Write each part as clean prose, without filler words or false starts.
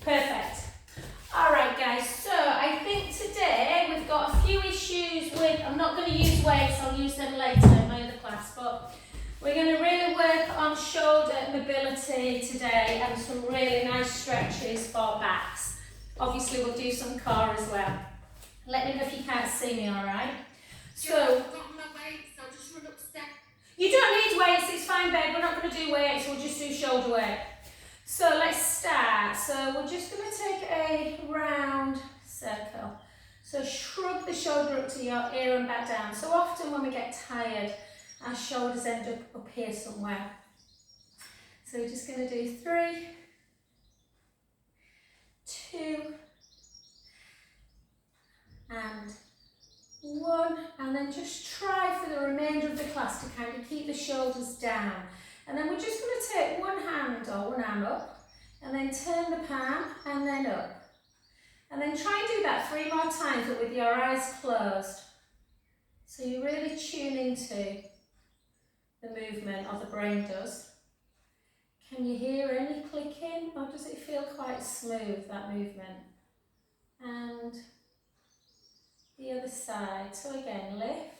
Perfect. All right, guys, so I think today we've got a few issues with, I'm not going to use weights, I'll use them later in my other class, but we're going to really work on shoulder mobility today and some really nice stretches for backs. Obviously, we'll do some core as well. Let me know if you can't see me, all right? So, you don't need weights, it's fine, babe. We're not going to do weights, we'll just do shoulder work. So let's start. So we're just going to take a round circle. So shrug the shoulder up to your ear and back down. So often when we get tired, our shoulders end up here somewhere. So we're just going to do 3, 2, and 1, and then just try for the remainder of the class to kind of keep the shoulders down. And then we're just going to take one hand or one arm up, and then turn the palm, and then up. And then try and do that 3 more times, but with your eyes closed. So you really tune into the movement, or the brain does. Can you hear any clicking, or does it feel quite smooth, that movement? And the other side. So again, lift.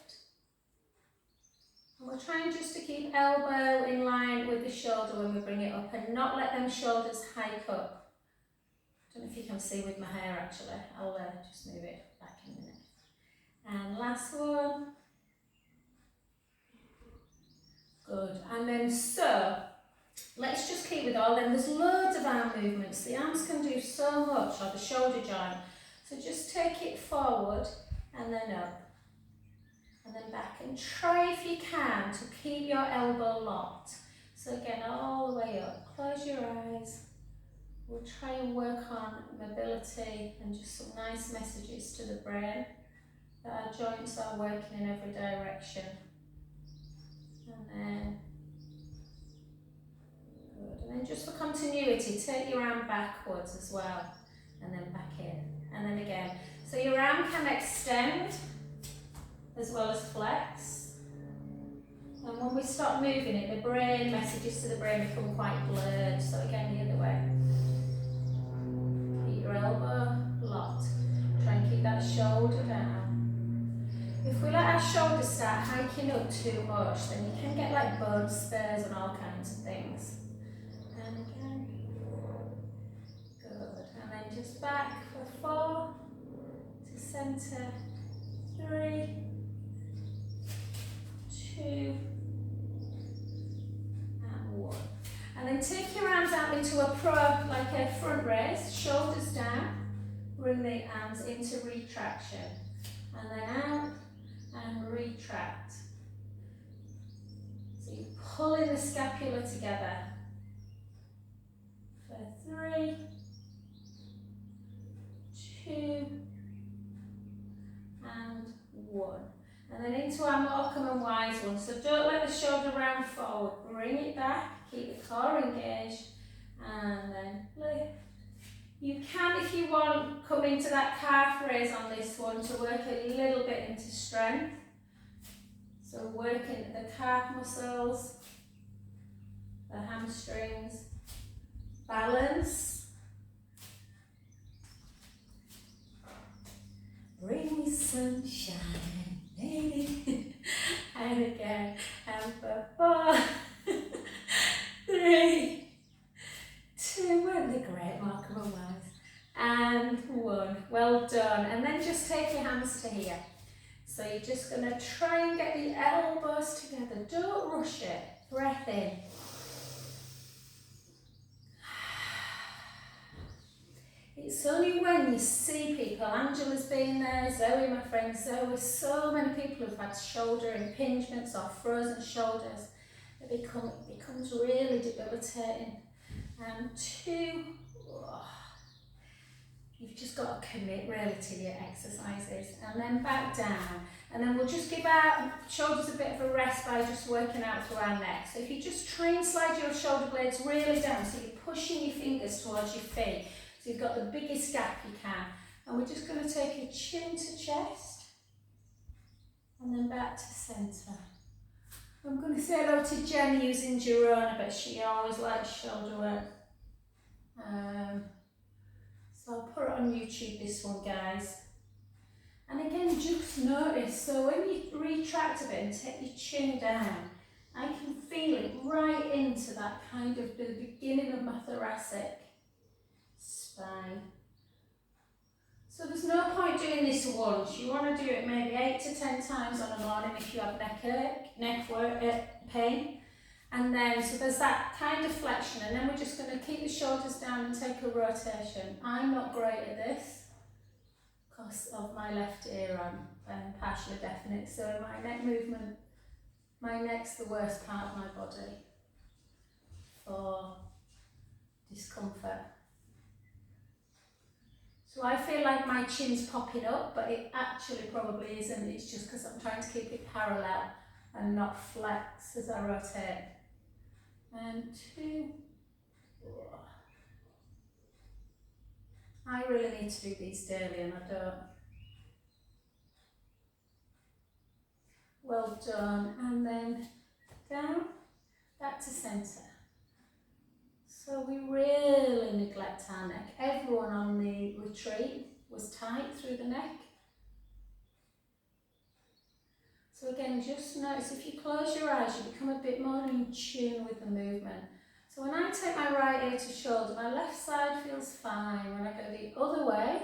And we're trying just to keep elbow in line with the shoulder when we bring it up and not let them shoulders hike up. I don't know if you can see with my hair actually. I'll just move it back in a minute. And last one. Good. And then so, let's just keep with all them. There's loads of arm movements. The arms can do so much, or the shoulder joint. So just take it forward and then up. And then back, and try if you can to keep your elbow locked. So again, all the way up, close your eyes. We'll try and work on mobility and just some nice messages to the brain that our joints are working in every direction. And then, good. And then just for continuity, take your arm backwards as well, and then back in, and then again. So your arm can extend as well as flex. And when we stop moving it, the brain, messages to the brain become quite blurred. So again, the other way. Keep your elbow locked. Try and keep that shoulder down. If we let our shoulders start hiking up too much, then you can get like bone spurs and all kinds of things. And again. Good. And then just back for 4, to centre, 3, 2, and 1. And then take your arms out into a like a front raise, shoulders down, bring the arms into retraction, and then out and retract. So you're pulling the scapula together for 3, 2, and 1. And then into our more common wise one. So don't let the shoulder round forward. Bring it back. Keep the core engaged. And then lift. You can, if you want, come into that calf raise on this one to work a little bit into strength. So working the calf muscles, the hamstrings, balance. Bring me sunshine, lady. And again, and for 4, 3, 2, and the great Markham and Wise, and 1. Well done. And then just take your hands to here. So you're just going to try and get the elbows together. Don't rush it. Breath in. It's only when you see people, Angela's been there, Zoe, my friend Zoe, so many people who've had shoulder impingements or frozen shoulders, it becomes really debilitating. And 2, you've just got to commit really to your exercises. And then back down. And then we'll just give our shoulders a bit of a rest by just working out through our neck. So if you just try and slide your shoulder blades really down, so you're pushing your fingers towards your feet. So you've got the biggest gap you can. And we're just going to take your chin to chest. And then back to centre. I'm going to say hello to Jen using Girona, but she always likes shoulder work. on YouTube, this one, guys. And again, just notice, so when you retract a bit and take your chin down, I can feel it right into that kind of the beginning of my thoracic spine. So there's no point doing this once. You want to do it maybe 8 to 10 times on a morning if you have pain. And then, so there's that kind of flexion, and then we're just going to keep the shoulders down and take a rotation. I'm not great at this because of my left ear. I'm partially deafening, so my neck movement, my neck's the worst part of my body for discomfort. So I feel like my chin's popping up, but it actually probably isn't. It's just because I'm trying to keep it parallel and not flex as I rotate. And 2. I really need to do these daily and I don't. Well done. And then down, back to centre. So we really neglect our neck. Everyone on the retreat was tight through the neck. So again, just notice if you close your eyes, you become a bit more in tune with the movement. So when I take my right ear to shoulder, my left side feels fine. When I go the other way,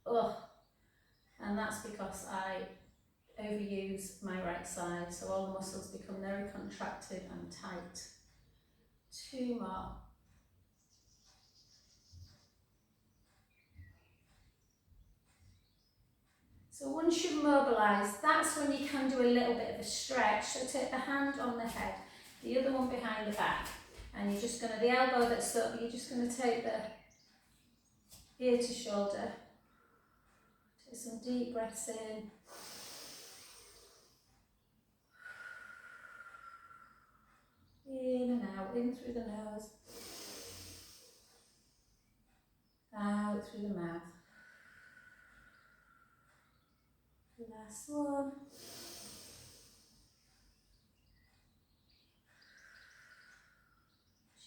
ugh. And that's because I overuse my right side. So all the muscles become very contracted and tight. 2 more. So once you've mobilised, that's when you can do a little bit of a stretch. So take the hand on the head, the other one behind the back, and you're just going to, the elbow that's up, you're just going to take the ear to shoulder. Take some deep breaths in. In and out, in through the nose, out through the mouth. Last one.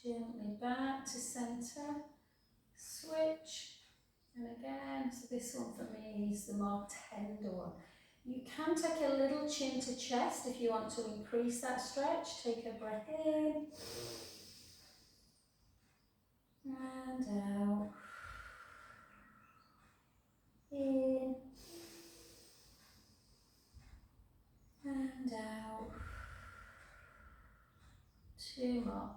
Gently back to centre. Switch. And again, so this one for me is the more tender one. You can take a little chin to chest if you want to increase that stretch. Take a breath in. And out. In. And out. 2 more.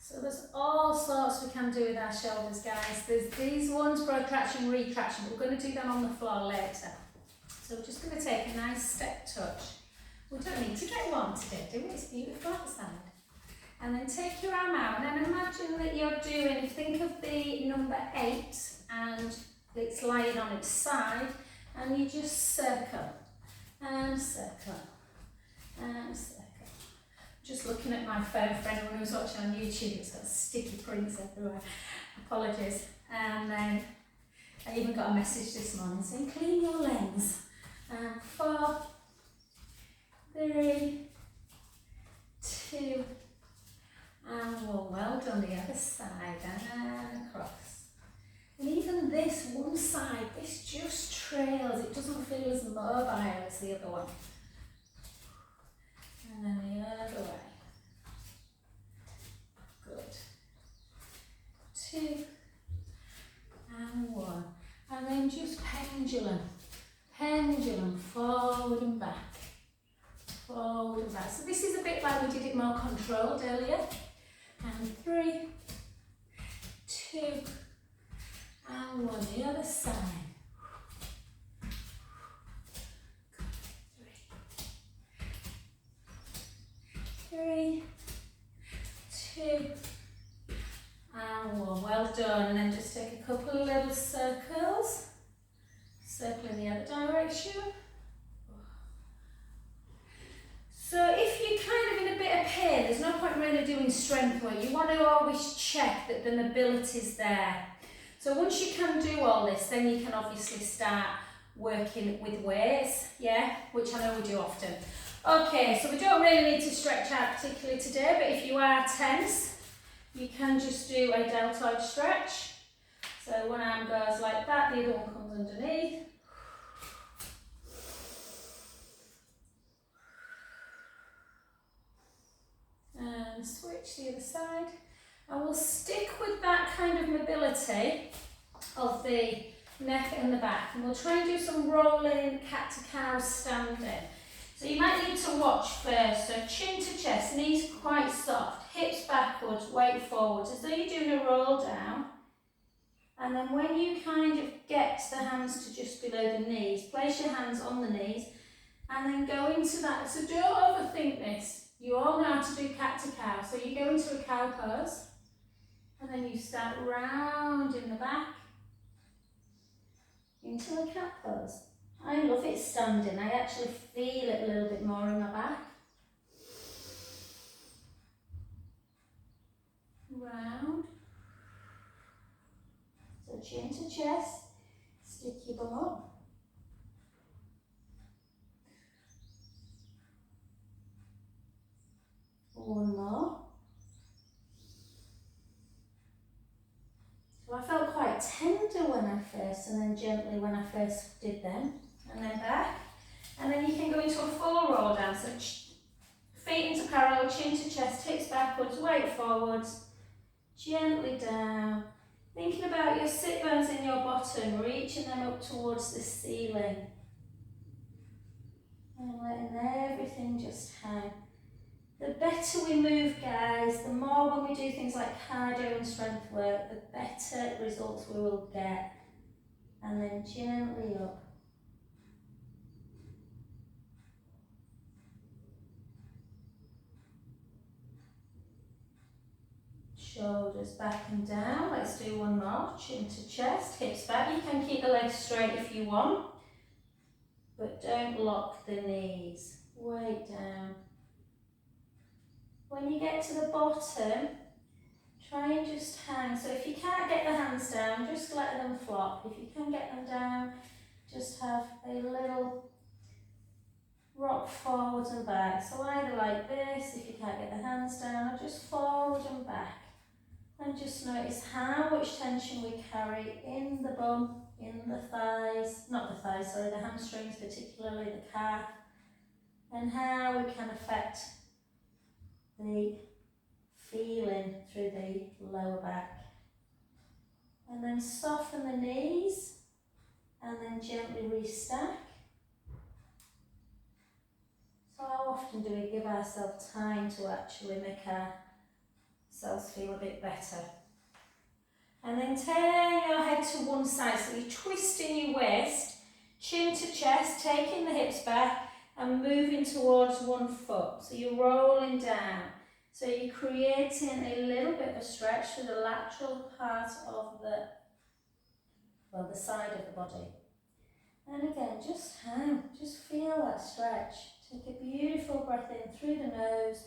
So there's all sorts we can do with our shoulders, guys. There's these ones, protraction, retraction, but we're going to do them on the floor later. So we're just going to take a nice step touch. We don't need to get warm today, do we? It's beautiful outside. And then take your arm out, and then imagine that you're doing, think of the number 8, and it's lying on its side, and you just circle, and circle, and circle. Just looking at my phone for anyone who's watching on YouTube, it's got sticky prints everywhere. Apologies. And then I even got a message this morning saying, clean your lens. 4, 3, 2, and 1. Well done, the other side, and across. And even this one side, this just trails, it doesn't feel as mobile as the other one. And then the other way. Good. 2, and 1. And then just pendulum. Pendulum, forward and back. Forward and back. So this is a bit like we did it more controlled earlier. And 3, 2, and 1. The other side. 3, 2, and 1. Well done. And then just take a couple of little circles. Circle in the other direction. So if you're kind of in a bit of pain, there's no point really doing strength work. You want to always check that the mobility's there. So once you can do all this, then you can obviously start working with weights, yeah, which I know we do often. Okay, so we don't really need to stretch out particularly today, but if you are tense, you can just do a deltoid stretch. So one arm goes like that, the other one comes underneath. And switch the other side. And we'll stick with that kind of mobility of the neck and the back. And we'll try and do some rolling cat to cow standing. So you might need to watch first. So chin to chest, knees quite soft, hips backwards, weight forwards, as though you're doing a roll down. And then when you kind of get the hands to just below the knees, place your hands on the knees and then go into that. So don't overthink this. You all know how to do cat to cow. So you go into a cow pose and then you start round in the back into a cat pose. I love it standing. I actually feel it a little bit more in my back. Round. So chin to chest, stick your bum up. One more. So I felt quite tender when I first, and then gently when I first did them, and then back. And then you can go into a full roll down, so feet into parallel, chin to chest, hips backwards, weight forwards, gently down. Thinking about your sit bones in your bottom, reaching them up towards the ceiling. And letting everything just hang. The better we move, guys, the more when we do things like cardio and strength work, the better results we will get. And then gently up. Shoulders back and down. Let's do one more. Chin to chest, hips back. You can keep the legs straight if you want, but don't lock the knees. Weight down. When you get to the bottom, try and just hang. So if you can't get the hands down, just let them flop. If you can get them down, just have a little rock forwards and back. So either like this, if you can't get the hands down, or just forward and back. And just notice how much tension we carry in the bum, in the thighs, not the thighs, sorry, the hamstrings, particularly the calf, and how we can affect the feeling through the lower back. And then soften the knees, and then gently restack. So how often do we give ourselves time to actually make ourselves feel a bit better? And then turn your head to one side, so you're twisting your waist, chin to chest, taking the hips back and moving towards one foot. So you're rolling down. So you're creating a little bit of a stretch for the lateral part of the side of the body. And again, just hang, just feel that stretch. Take a beautiful breath in through the nose,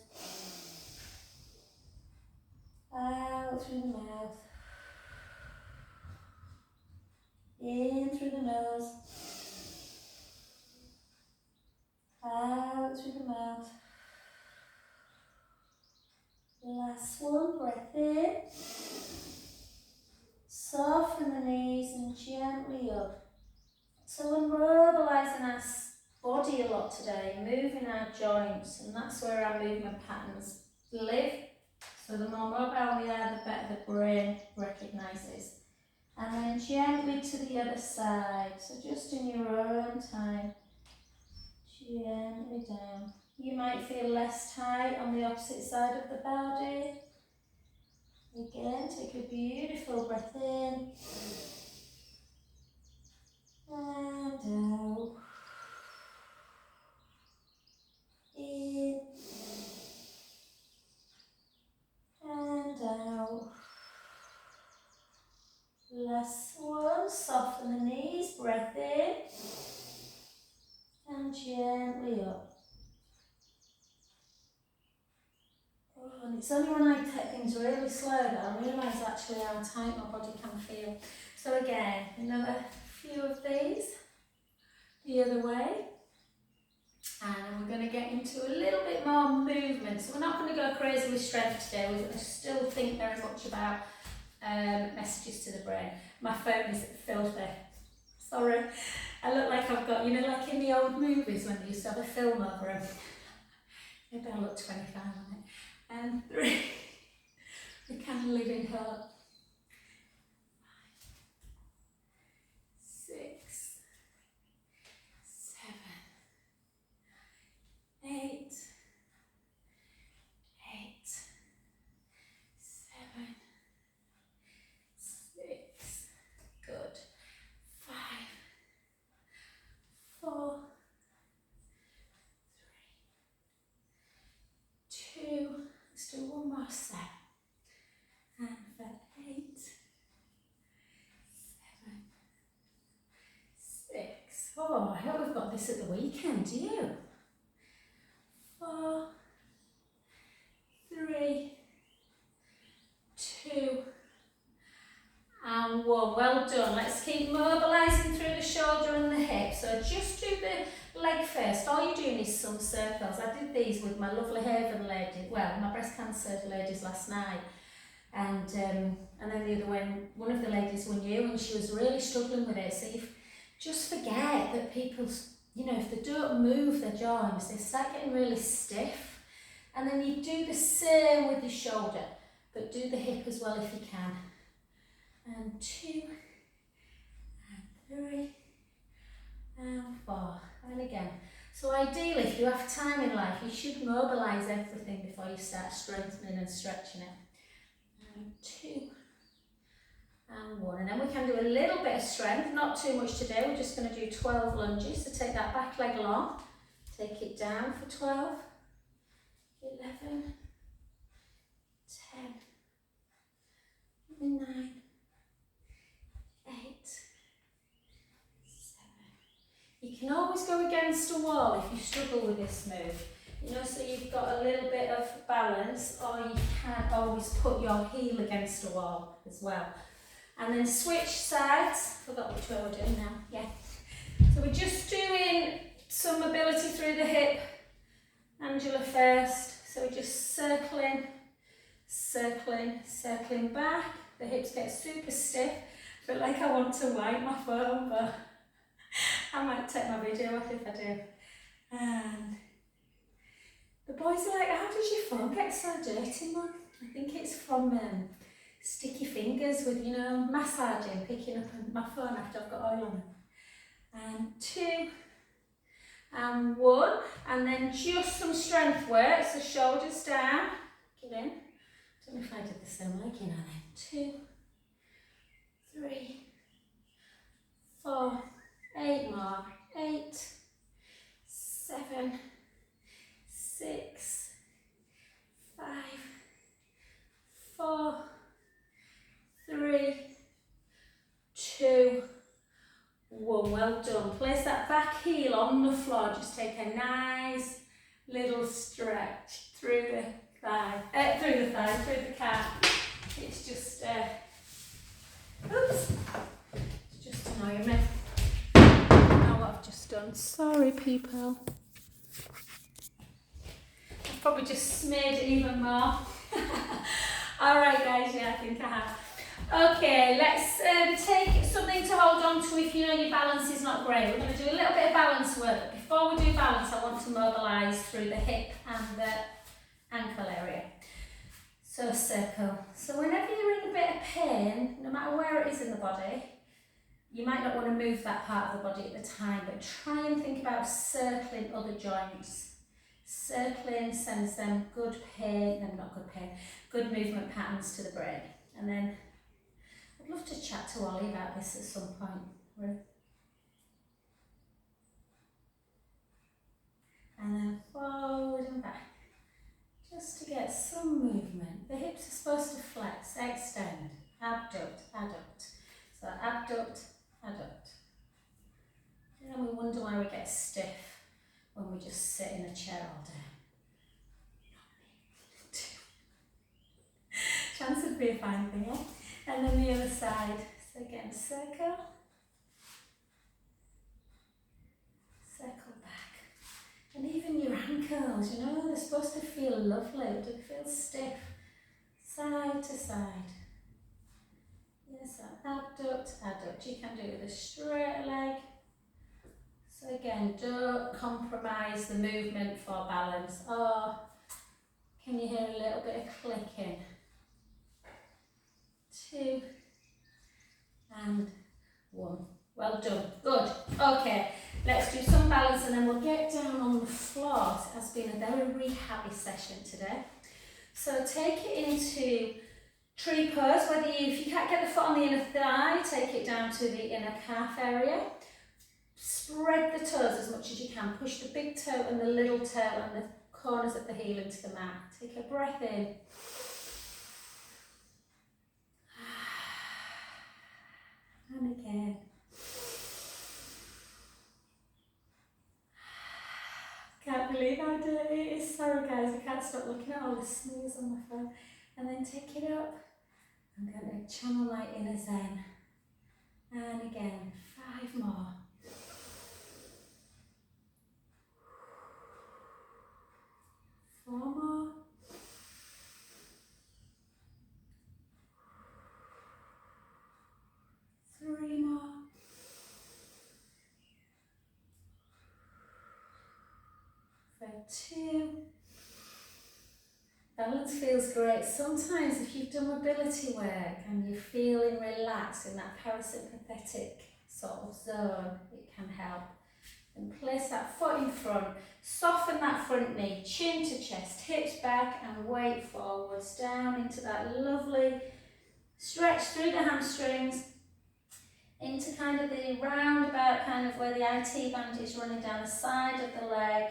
out through the mouth, in through the nose, out through the mouth. Last one, breath in, soften the knees and gently up. So we're mobilising our body a lot today, moving our joints, and that's where our movement patterns live. So the more mobile we are, the better the brain recognises. And then gently to the other side, so just in your own time, gently down. You might feel less tight on the opposite side of the body. Again, take a beautiful breath in and out. In and out. Last one, soften the knees, breath in and gently up. Oh, and it's only when I take things really slow that I realise actually how tight my body can feel. So again, another few of these, the other way. And we're going to get into a little bit more movement. So we're not going to go crazy with strength today. We're going to still think very much about messages to the brain. My phone is filthy. Sorry. I look like I've got, you know, like in the old movies when they used to have a film over them. Maybe I look 25 on it. And 3. We can live in hope. 6, 7, 8, 8, 7, 6, good, 5, 4, 3, 2, let's do one more set, and for 8, 7, 6, oh, I hope we've got this at the weekend, do you? 4, 3, 2, and 1. Well done. Let's keep mobilising through the shoulder and the hip. So just do the leg first. All you're doing is some circles. I did these with my lovely Haven lady, well, my breast cancer ladies last night. And then the other one of the ladies one year when she was really struggling with it. So you just forget that people, you know, if they don't move their joints, they start getting really stiff. And then you do the same with your shoulder, but do the hip as well if you can. And 2, and 3, and 4, and again. So ideally, if you have time in life, you should mobilise everything before you start strengthening and stretching it. And 2, and 1. And then we can do a little bit of strength, not too much today. We're just going to do 12 lunges. So take that back leg long, take it down for 12, 11, 10, 9, 8, 7. You can always go against a wall if you struggle with this move. You know, so you've got a little bit of balance, or you can always put your heel against a wall as well. And then switch sides. Forgot which way we're doing now. Yeah. So we're just doing some mobility through the hip. Angela first. So we're just circling, circling, circling back. The hips get super stiff. But like I want to wipe my phone, but I might take my video off if I do. And the boys are like, how does your phone get so dirty, Mum? I think it's from sticky fingers with, you know, massaging, picking up my phone after I've got oil on it. And 2, and 1, and then just some strength work, so shoulders down, get in. Don't know if I did the same leg, you know, then 2, 3, 4, 8 more, 8, 7, 6, 5, 4, 3, 2, 1. Well done. Place that back heel on the floor. Just take a nice little stretch through the thigh, through the calf. It's just, oops, it's just annoying me. Now what I've just done. Sorry, people. I've probably just smeared it even more. Alright guys, yeah, I think I have. Okay, let's take something to hold on to if you know your balance is not great. We're going to do a little bit of balance work. Before we do balance, I want to mobilise through the hip and the ankle area. So circle. So whenever you're in a bit of pain, no matter where it is in the body, you might not want to move that part of the body at the time, but try and think about circling other joints. Circling sends them good movement patterns to the brain. And then I'd love to chat to Ollie about this at some point. And then forward and back, just to get some movement. The hips are supposed to flex, extend, abduct, adduct. So abduct, adduct. And then we wonder why we get stiff when we just sit in a chair all day. Chance would be a fine thing, yeah? And then the other side. So again, circle. Circle back. And even your ankles, you know, they're supposed to feel lovely, but they feel stiff. Side to side. Yes, abduct, adduct. You can do it with a straight leg. So again, don't compromise the movement for balance. Or can you hear a little bit of clicking? 2 and 1. Well done. Good. Okay, let's do some balance and then we'll get down on the floor. It has been a very rehabby session today. So take it into tree pose. If you can't get the foot on the inner thigh, take it down to the inner calf area. Spread the toes as much as you can. Push the big toe and the little toe and the corners of the heel into the mat. Take a breath in. And again. Can't believe how dirty it is. Sorry guys, I can't stop looking at all the smooths on my phone. And then take it up. I'm going to channel my inner zen. And again, 5 more. Four more. 3 more. 2. Balance feels great. Sometimes if you've done mobility work and you're feeling relaxed in that parasympathetic sort of zone, it can help. And place that foot in front, soften that front knee, chin to chest, hips back and weight forwards, down into that lovely stretch through the hamstrings, into kind of the roundabout, kind of where the IT band is running down the side of the leg,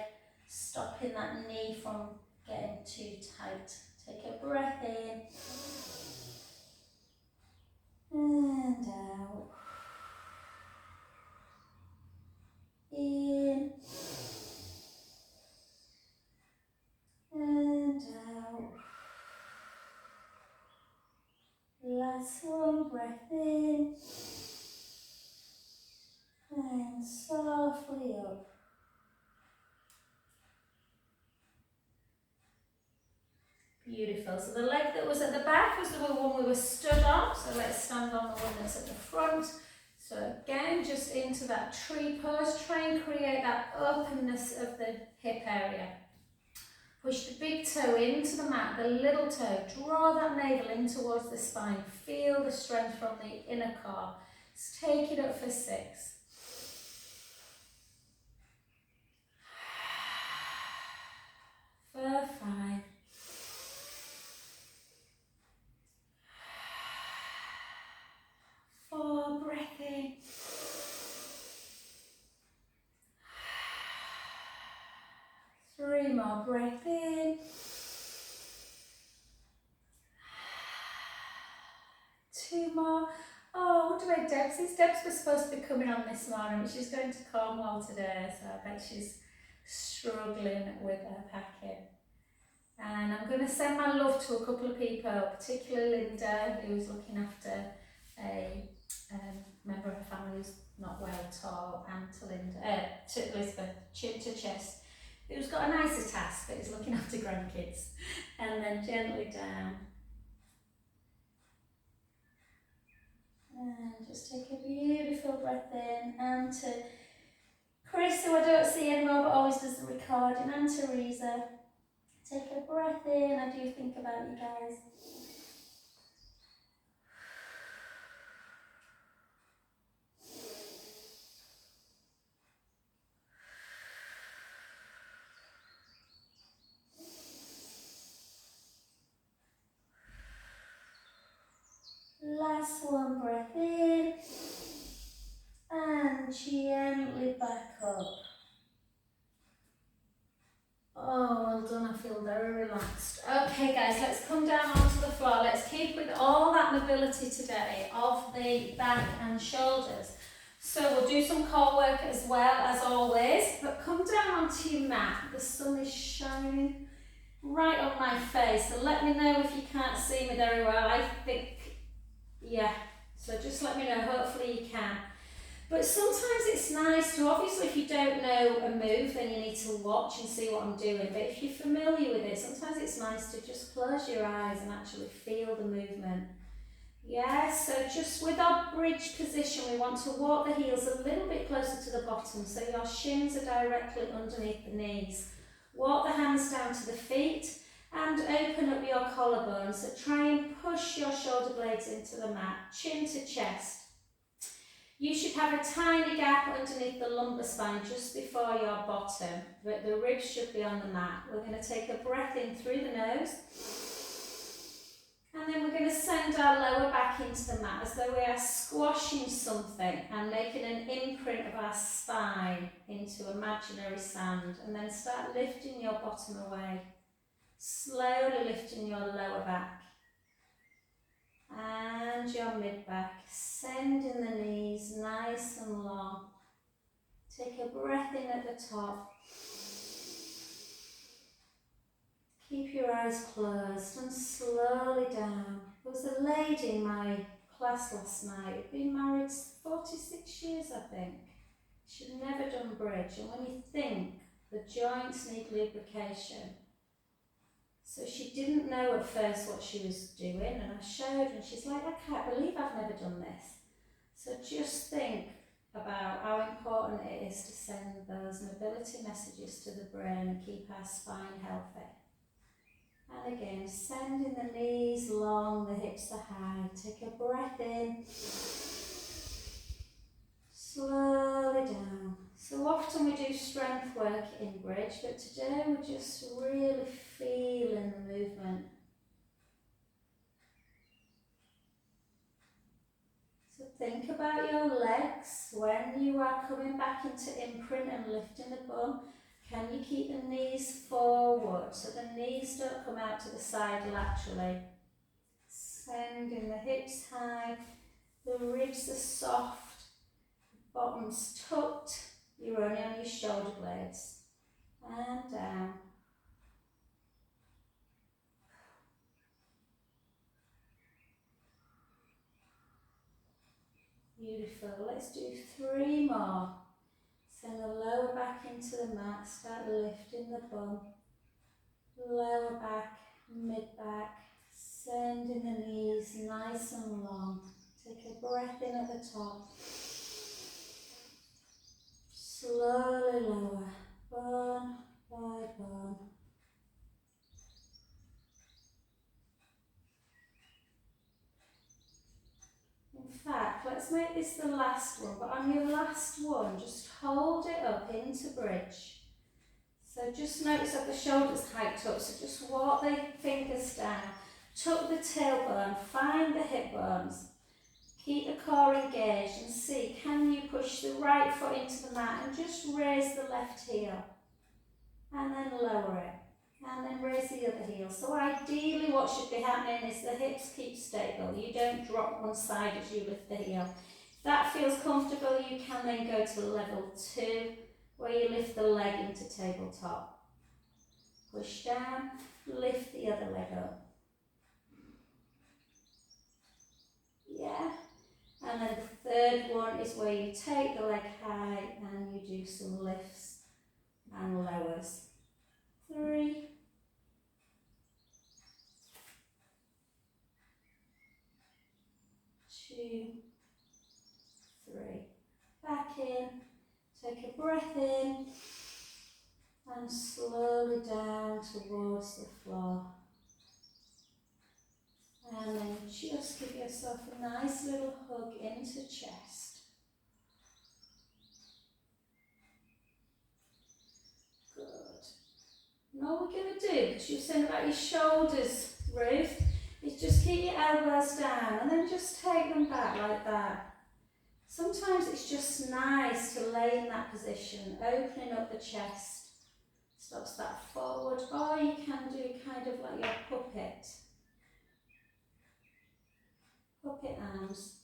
stopping that knee from getting too tight. Take a breath in and out. In and out. Last one, breath in and softly up. Beautiful. So the leg that was at the back was the one we were stood on. So let's stand on the one that's at the front. So again, just into that tree pose. Try and create that openness of the hip area. Push the big toe into the mat, the little toe. Draw that navel in towards the spine. Feel the strength from the inner core. Let's take it up for 6. For 5. 4, breath in. 3 more, breath in. 2 more. Oh, what about Debs? Debs was supposed to be coming on this morning, but she's going to Cornwall today, so I bet she's struggling with her packing. And I'm going to send my love to a couple of people, particularly Linda, who's looking after a member of her family who's not well at all, and to Elizabeth, chin to chest, who's got a nicer task, but is looking after grandkids. And then gently down. And just take a beautiful breath in. And to Chris, who I don't see anymore but always does the recording, and Teresa, take a breath in. I do think about you guys. Last one, breath in, and gently back up. Oh, well done, I feel very relaxed. Okay guys, let's come down onto the floor. Let's keep with all that mobility today of the back and shoulders. So we'll do some core work as well as always, but come down onto your mat. The sun is shining right on my face, so let me know if you can't see me very well. I think, yeah, so just let me know, hopefully you can. But sometimes it's nice to, obviously if you don't know a move, then you need to watch and see what I'm doing. But if you're familiar with it, sometimes it's nice to just close your eyes and actually feel the movement. Yeah, so just with our bridge position, we want to walk the heels a little bit closer to the bottom, so your shins are directly underneath the knees. Walk the hands down to the feet and open up your collarbone. So try and push your shoulder blades into the mat, chin to chest. You should have a tiny gap underneath the lumbar spine just before your bottom, but the ribs should be on the mat. We're going to take a breath in through the nose. And then we're going to send our lower back into the mat as though we are squashing something and making an imprint of our spine into imaginary sand. And then start lifting your bottom away. Slowly lifting your lower back. And your mid back. Sending the knees nice and long. Take a breath in at the top. Keep your eyes closed and slowly down. There was a lady in my class last night who'd been married 46 years, I think. She'd never done bridge, and when you think the joints need lubrication, so she didn't know at first what she was doing, and I showed her and she's like, I can't believe I've never done this. So just think about how important it is to send those mobility messages to the brain and keep our spine healthy. And again, sending the knees long, the hips are high. Take a breath in. Slowly down. So often we do strength work in bridge, but today we're just really feeling the movement. So think about your legs when you are coming back into imprint and lifting the bum. Can you keep the knees forward so the knees don't come out to the side laterally? Sending the hips high, the ribs are soft, bottom's tucked, you're only on your shoulder blades. And down. Beautiful. Let's do 3 more. Send the lower back into the mat, start lifting the bum. Lower back, mid back, sending the knees nice and long. Take a breath in at the top. Slowly lower, bone by bone. In fact, let's make this the last one, but on your last one, just hold it up into bridge. So just notice that the shoulders hiked up, so just walk the fingers down, tuck the tailbone, find the hip bones, keep the core engaged and see, can you push the right foot into the mat and just raise the left heel, and then lower it, and then raise the other heel. So ideally what should be happening is the hips keep stable, you don't drop one side as you lift the heel. If that feels comfortable, you can then go to level 2, where you lift the leg into tabletop. Push down, lift the other leg up. Yeah. And then the third one is where you take the leg high and you do some lifts and lowers. 3. 2, 3. Back in. Take a breath in. And slowly down towards the floor. And then just give yourself a nice little hug into chest. Good. Now what we're going to do, because you're saying about your shoulders, Ruth, is just keep your elbows down and then just take them back like that. Sometimes it's just nice to lay in that position, opening up the chest. Stops that forward, or you can do kind of like your puppet arms.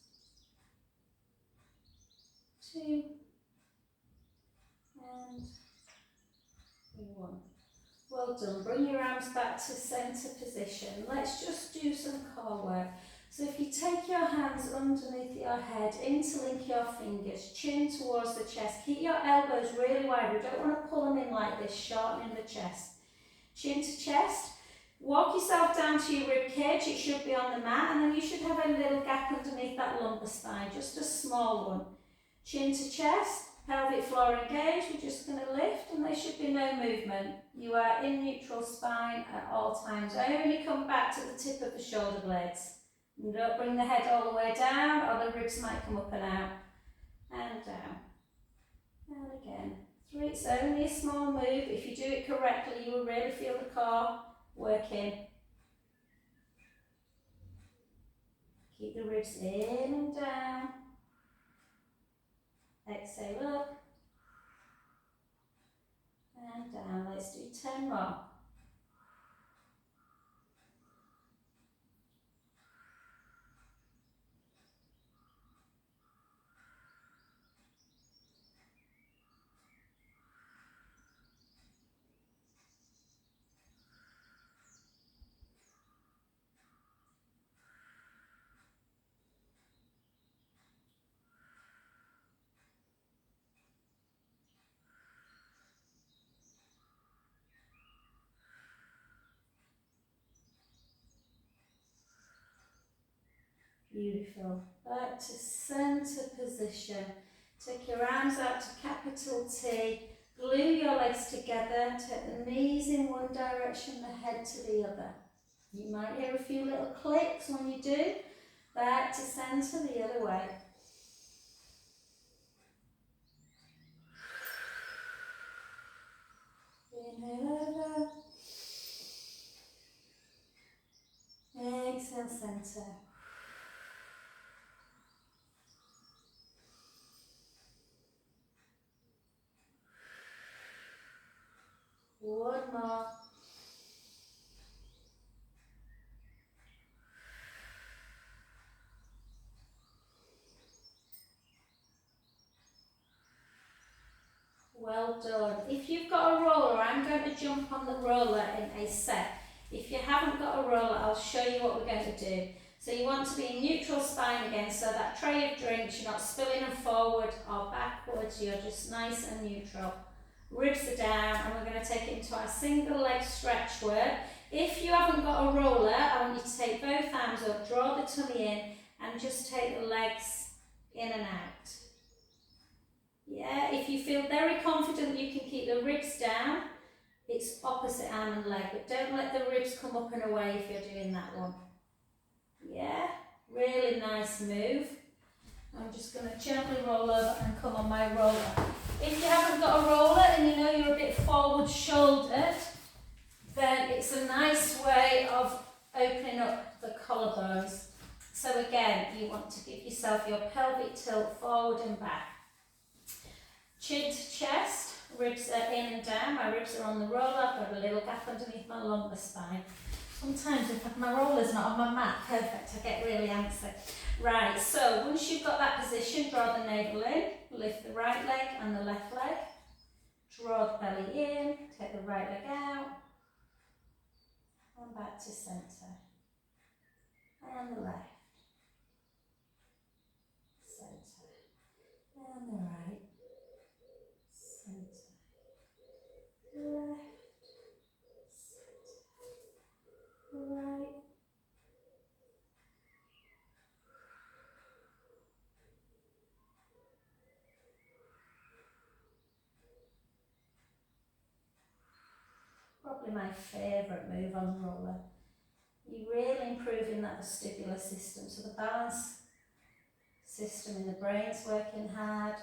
2 and 1. Well done. Bring your arms back to centre position. Let's just do some core work. So if you take your hands underneath your head, interlink your fingers, chin towards the chest, keep your elbows really wide. We don't want to pull them in like this, shortening the chest. Chin to chest. Walk yourself down to your rib cage, it should be on the mat, and then you should have a little gap underneath that lumbar spine, just a small one. Chin to chest, pelvic floor engaged, we're just going to lift, and there should be no movement. You are in neutral spine at all times. Only come back to the tip of the shoulder blades. And don't bring the head all the way down, or the ribs might come up and out. And down. And again. Three, it's only a small move. If you do it correctly, you will really feel the core working. Keep the ribs in and down. Exhale up. And down. Let's do 10 more. Beautiful. Back to centre position. Take your arms out to capital T. Glue your legs together. Take the knees in one direction, the head to the other. You might hear a few little clicks when you do. Back to centre the other way. Inhale over. Exhale centre. One more. Well done. If you've got a roller, I'm going to jump on the roller in a sec. If you haven't got a roller, I'll show you what we're going to do. So you want to be in neutral spine again, so that tray of drinks, you're not spilling them forward or backwards, you're just nice and neutral. Ribs are down, and we're going to take it into our single leg stretch work. If you haven't got a roller, I want you to take both arms up, draw the tummy in, and just take the legs in and out. Yeah, if you feel very confident you can keep the ribs down, it's opposite arm and leg, but don't let the ribs come up and away if you're doing that one. Yeah, really nice move. I'm just going to gently roll over and come on my roller. If you haven't got a roller and you know you're a bit forward shouldered, then it's a nice way of opening up the collarbones. So again, you want to give yourself your pelvic tilt forward and back. Chin to chest, ribs are in and down. My ribs are on the roller. I've got a little gap underneath my lumbar spine. Sometimes if my roller's not on my mat, perfect, I get really antsy. Right, so once you've got that position, draw the navel in, lift the right leg and the left leg. Draw the belly in, take the right leg out, and back to centre. And the left, centre, and the right, centre, left, centre, right. Probably my favourite move on the roller. You're really improving that vestibular system, so the balance system in the brain's working hard.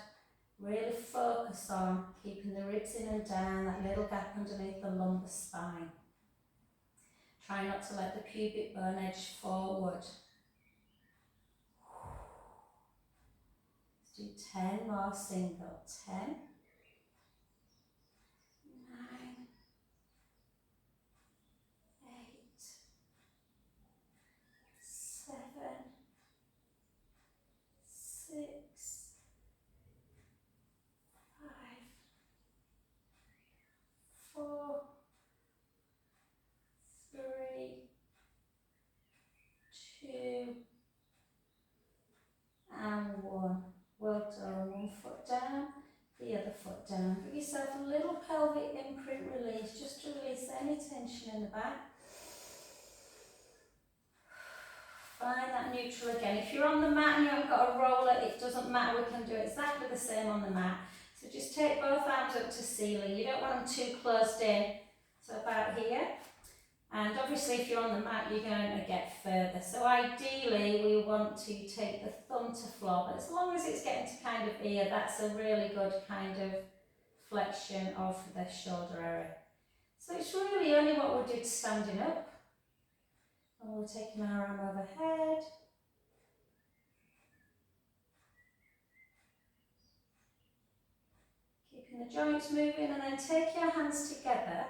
Really focus on keeping the ribs in and down, that little gap underneath the lumbar spine. Try not to let the pubic bone edge forward. Let's do 10 more single. 10, 9, 8, 7, 6, 5, 4, 3, 2, imprint release, just to release any tension in the back. Find that neutral again. If you're on the mat and you haven't got a roller, it doesn't matter, we can do exactly the same on the mat. So just take both arms up to ceiling. You don't want them too closed in, so about here. And obviously if you're on the mat, you're going to get further. So ideally we want to take the thumb to floor, but as long as it's getting to kind of ear, that's a really good kind of flexion of the shoulder area. So it's really only what we did standing up. And we're taking our arm overhead. Keeping the joints moving, and then take your hands together.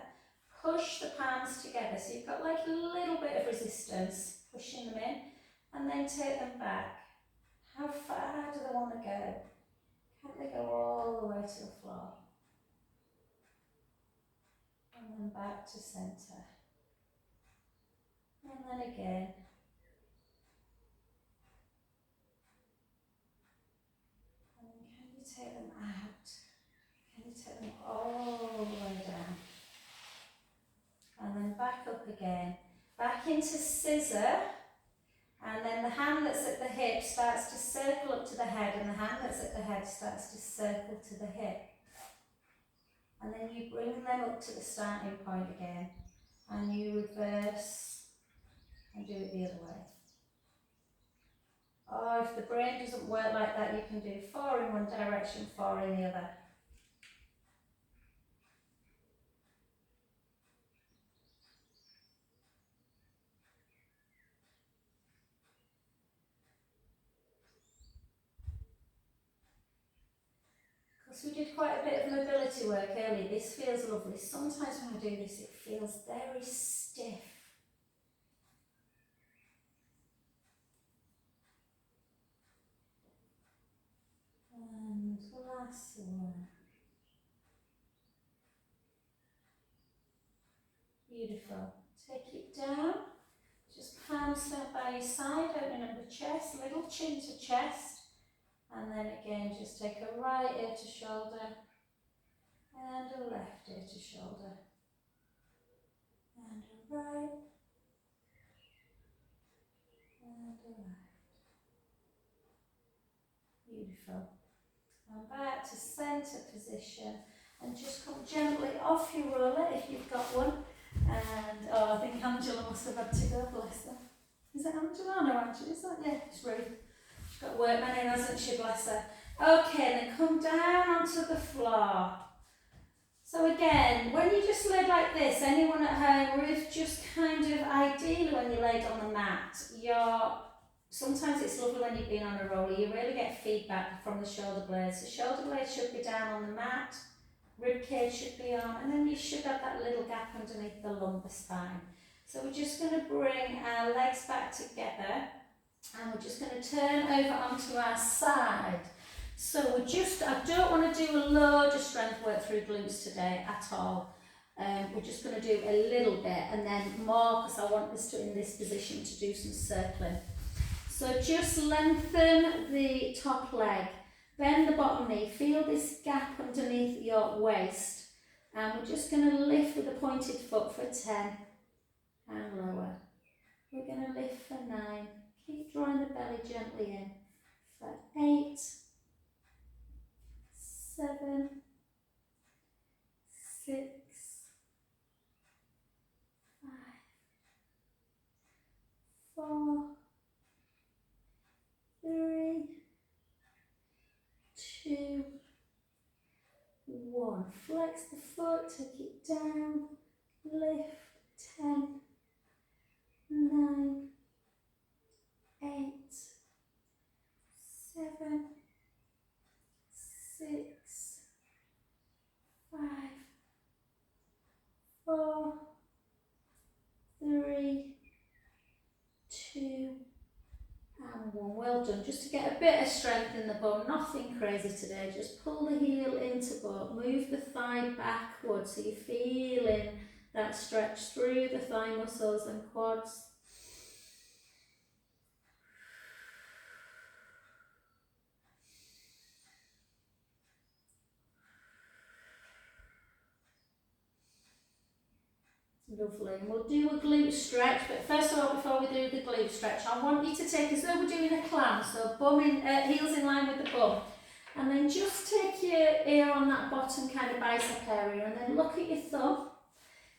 Push the palms together, so you've got like a little bit of resistance, pushing them in, and then take them back. How far do they want to go? Can't they go all the way to the floor? And then back to centre. And then again. And then can you take them out? Can you take them all the way down? And then back up again. Back into scissor. And then the hand that's at the hip starts to circle up to the head, and the hand that's at the head starts to circle to the hip. And then you bring them up to the starting point again, and you reverse and do it the other way. Or if the brain doesn't work like that, you can do 4 in one direction, 4 in the other. Because we did quite a bit of mobility work earlier, this feels lovely. Sometimes when I do this, it feels very stiff. And last one. Beautiful. Take it down. Just palms down by your side, opening up the chest, little chin to chest. And then again, just take a right ear to shoulder and a left ear to shoulder. And a right and a left. Beautiful. And back to centre position. And just come gently off your roller if you've got one. And, oh, I think Angela must have had to go, bless her. Is it Angela? No, actually, is that? Yeah, it's Ruth. She's got workman in, hasn't she, bless her. Okay, then come down onto the floor. So again, when you just lay like this, anyone at home, or if just kind of ideally when you laid on the mat, sometimes it's lovely when you've been on a roller, you really get feedback from the shoulder blades. The shoulder blades should be down on the mat, rib cage should be on, and then you should have that little gap underneath the lumbar spine. So we're just going to bring our legs back together, and we're just going to turn over onto our side. So I don't want to do a load of strength work through glutes today at all. We're just going to do a little bit and then more, because I want us to, in this position, to do some circling. So just lengthen the top leg, bend the bottom knee, feel this gap underneath your waist, and we're just going to lift with a pointed foot for 10 and lower. We're going to lift for 9, keep drawing the belly gently in, for 8, 7, 6, 5, 4, 3, 2, 1. Flex the foot, take it down, lift, 10, 9, 8, 7, 6, 5, 4, 3, 2, and 1. Well done. Just to get a bit of strength in the bum, nothing crazy today. Just pull the heel into butt, move the thigh backwards so you're feeling that stretch through the thigh muscles and quads. Lovely. And we'll do a glute stretch, but first of all, before we do the glute stretch, I want you to take, as though we're doing a clamp, so heels in line with the bum. And then just take your ear on that bottom kind of bicep area, and then look at your thumb.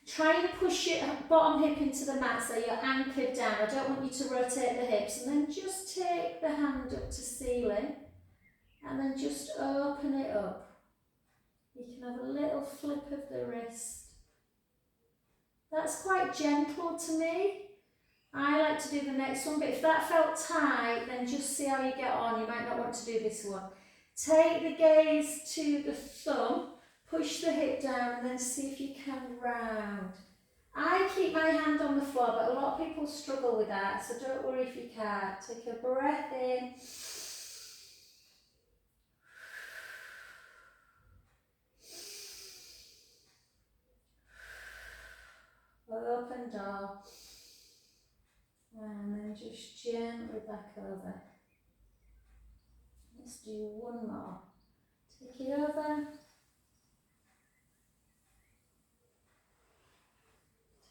Try and push your bottom hip into the mat so you're anchored down. I don't want you to rotate the hips. And then just take the hand up to ceiling and then just open it up. You can have a little flip of the wrist. That's quite gentle to me. I like to do the next one, but if that felt tight, then just see how you get on. You might not want to do this one. Take the gaze to the thumb. Push the hip down and then see if you can round. I keep my hand on the floor, but a lot of people struggle with that, so don't worry if you can't. Take a breath in. Open door. And then just gently back over. Let's do one more. Take it over.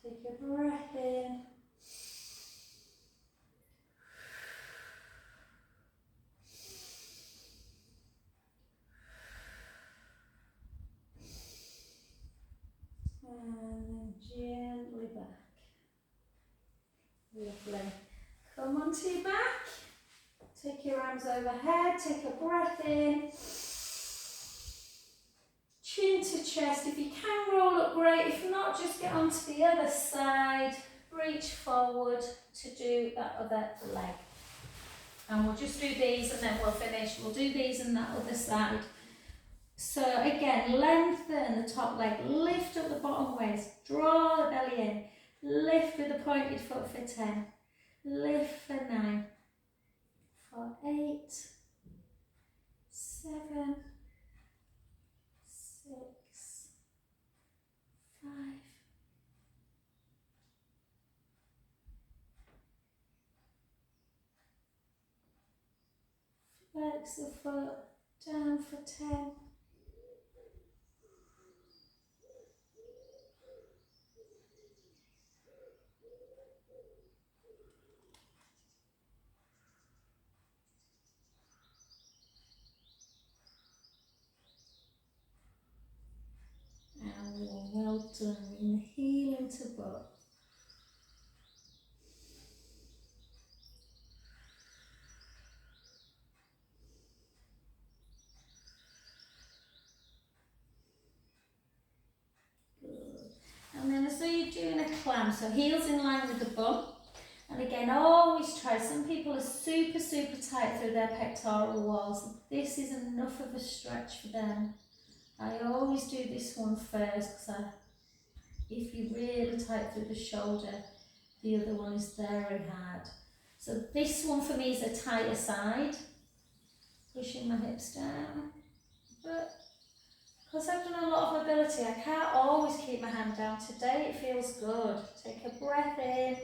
Take a breath in. And then gently back. Lovely. Come onto your back. Take your arms overhead. Take a breath in. Chin to chest. If you can roll up, great. If not, just get onto the other side. Reach forward to do that other leg. And we'll just do these and then we'll finish. We'll do these and that other side. So again, lengthen the top leg. Lift up the bottom waist. Draw the belly in. Lift with the pointed foot for 10. Lift for 9. For 8. 7. 6. 5. Flex the foot down for 10. And well done. In the heel into butt. And then as though you're doing a clamp, so heels in line with the bum. And again, always try, some people are super tight through their pectoral walls. This is enough of a stretch for them. I always do this one first because if you're really tight through the shoulder, the other one is very hard. So this one for me is a tighter side. Pushing my hips down. But because I've done a lot of mobility, I can't always keep my hand down. Today it feels good. Take a breath in.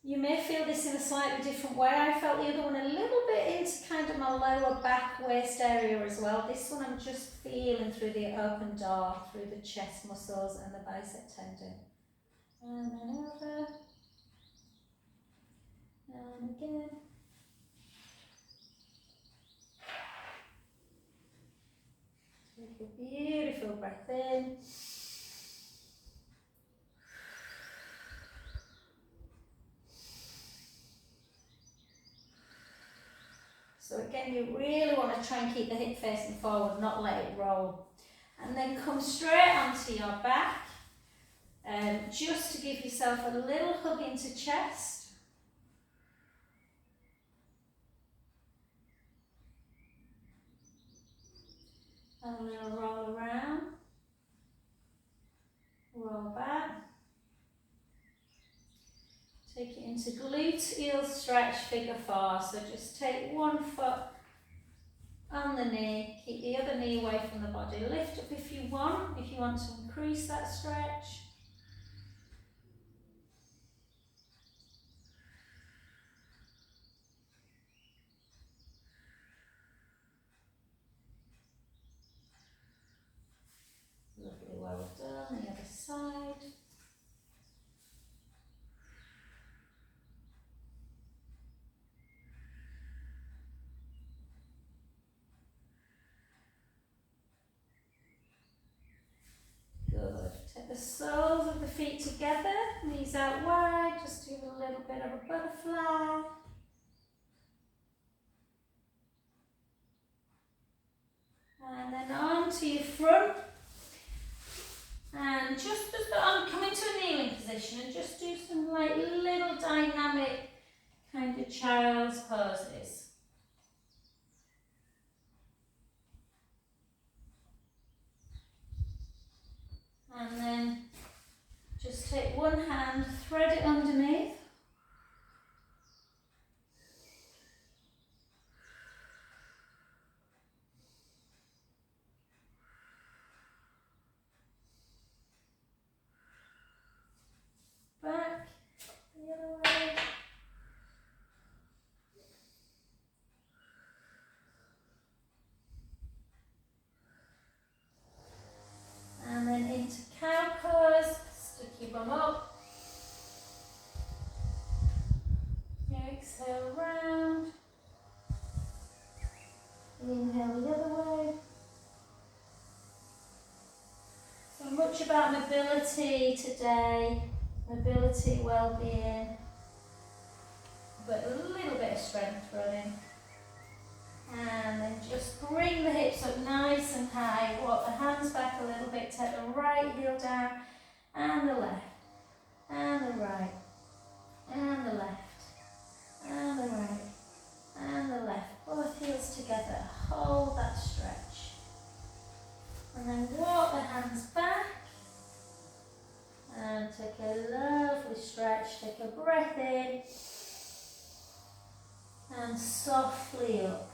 You may feel this in a slightly different way. I felt the other one a little bit into kind of my lower back waist area as well. This one I'm just feeling through the open door, through the chest muscles and the bicep tendon. And then over. And again. Take a beautiful breath in. So again, you really want to try and keep the hip facing forward, not let it roll. And then come straight onto your back, just to give yourself a little hug into chest. And a little roll around, roll back. Take it into gluteal stretch, figure 4. So just take one foot on the knee, keep the other knee away from the body. Lift up if you want to increase that stretch. Lovely, well done. The other side. soles of the feet together, knees out wide, just do a little bit of a butterfly. And then on to your front. And just come into a kneeling position and just do some like little dynamic kind of child's poses. And then just take one hand, thread it underneath. Back, the other way. And then into cow pose, stick your bum up. Exhale round. Inhale the other way. So much about mobility today, mobility, well-being, but a little bit of strength running. And then just bring the hips up nice and high, walk the hands back a little bit, take the right heel down, and the left, and the right, and the left, and the right, and the left. Both heels together, hold that stretch. And then walk the hands back, and take a lovely stretch, take a breath in, and softly up.